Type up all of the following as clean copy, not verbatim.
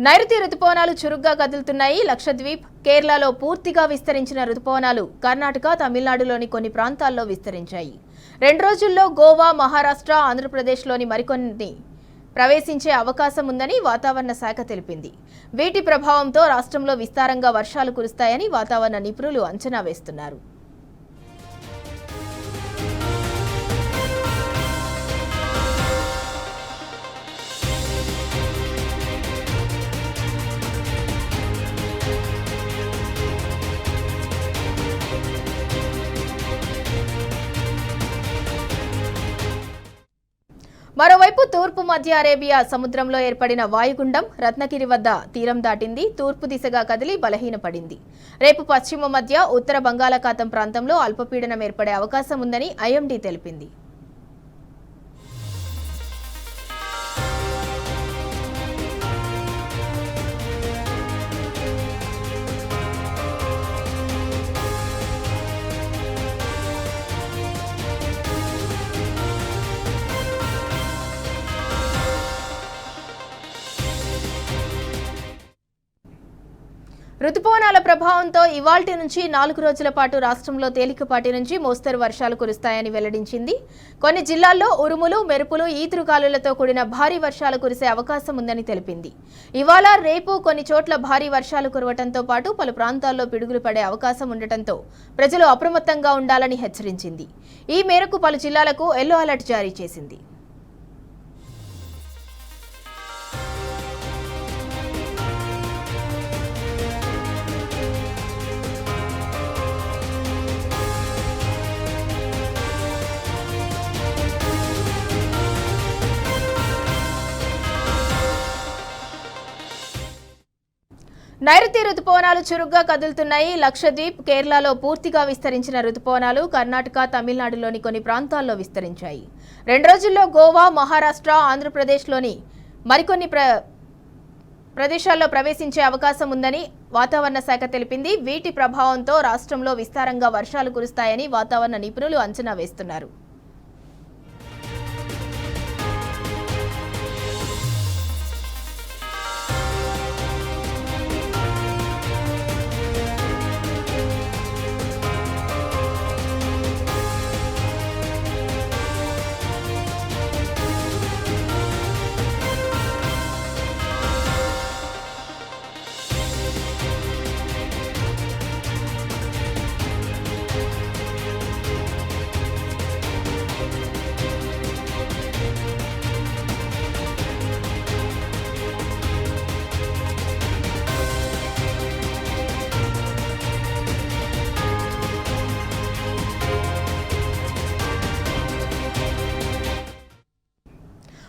నైరుతి రుతుపవనాలు చురుగ్గా కదులుతున్నాయి. లక్షద్వీప్, కేరళలో పూర్తిగా విస్తరించిన రుతుపవనాలు కర్ణాటక, తమిళనాడులోని కొన్ని ప్రాంతాల్లో విస్తరించాయి. 2 రోజుల్లో గోవా, మహారాష్ట్ర, ఆంధ్రప్రదేశ్లోని మరికొన్ని ప్రవేశించే అవకాశం ఉందని వాతావరణ శాఖ తెలిపింది. వీటి ప్రభావంతో రాష్ట్రంలో విస్తారంగా వర్షాలు కురుస్తాయని వాతావరణ నిపుణులు అంచనా వేస్తున్నారు. మరోవైపు తూర్పు మధ్య అరేబియా సముద్రంలో ఏర్పడిన వాయుగుండం రత్నగిరి వద్ద తీరం దాటింది. తూర్పు దిశగా కదిలి బలహీనపడింది. రేపు పశ్చిమ మధ్య ఉత్తర బంగాళాఖాతం ప్రాంతంలో అల్పపీడనం ఏర్పడే అవకాశం ఉందని ఐఎండీ తెలిపింది. రుతుపవనాల ప్రభావంతో ఇవాల్టి నుంచి 4 రోజుల పాటు రాష్ట్రంలో తేలికపాటి నుంచి మోస్తరు వర్షాలు కురుస్తాయని వెల్లడించింది. కొన్ని జిల్లాల్లో ఉరుములు, మెరుపులు, ఈదురుగాలులతో కూడిన భారీ వర్షాలు కురిసే అవకాశం ఉందని తెలిపింది. ఇవాళ, రేపు కొన్ని చోట్ల భారీ వర్షాలు కురవడంతో పాటు పలు ప్రాంతాల్లో పిడుగులు పడే అవకాశం ఉండటంతో ప్రజలు అప్రమత్తంగా ఉండాలని హెచ్చరించింది. ఈ మేరకు పలు జిల్లాలకు ఎల్లో అలర్ట్ జారీ చేసింది. నైరుతి రుతుపవనాలు చురుగ్గా కదులుతున్నాయి. లక్షద్వీప్, కేరళలో పూర్తిగా విస్తరించిన రుతుపవనాలు కర్ణాటక, తమిళనాడులోని కొన్ని ప్రాంతాల్లో విస్తరించాయి. 2 రోజుల్లో గోవా, మహారాష్ట్ర, ఆంధ్రప్రదేశ్లోని మరికొన్ని ప్రదేశాల్లో ప్రవేశించే అవకాశం ఉందని వాతావరణ శాఖ తెలిపింది. వీటి ప్రభావంతో రాష్ట్రంలో విస్తారంగా వర్షాలు కురుస్తాయని వాతావరణ నిపుణులు అంచనా వేస్తున్నారు.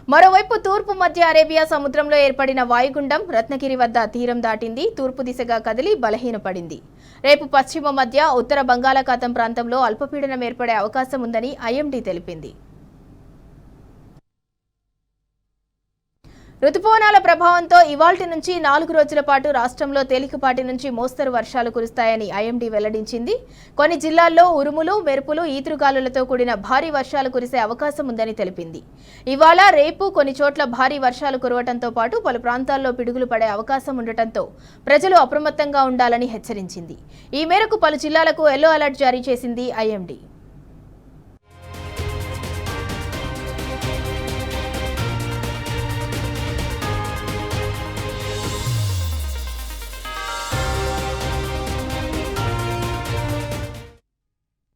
మరోవైపు తూర్పు మధ్య అరేబియా సముద్రంలో ఏర్పడిన వాయుగుండం రత్నగిరి వద్ద తీరం దాటింది. తూర్పు దిశగా కదిలి బలహీనపడింది. రేపు పశ్చిమ మధ్య ఉత్తర బంగాళాఖాతం ప్రాంతంలో అల్పపీడనం ఏర్పడే అవకాశం ఉందని ఐఎండీ తెలిపింది. రుతుపవనాల ప్రభావంతో ఇవాల్టి నుంచి 4 రోజుల పాటు రాష్ట్రంలో తేలికపాటి నుంచి మోస్తరు వర్షాలు కురుస్తాయని ఐఎండీ వెల్లడించింది. కొన్ని జిల్లాల్లో ఉరుములు, మెరుపులు, ఈదురుగాలులతో కూడిన భారీ వర్షాలు కురిసే అవకాశం ఉందని తెలిపింది. ఇవాళ, రేపు కొన్ని చోట్ల భారీ వర్షాలు కురవడంతో పాటు పలు ప్రాంతాల్లో పిడుగులు పడే అవకాశం ఉండటంతో ప్రజలు అప్రమత్తంగా ఉండాలని హెచ్చరించింది. ఈ మేరకు పలు జిల్లాలకు ఎల్లో అలర్ట్ జారీ చేసింది ఐఎండీ.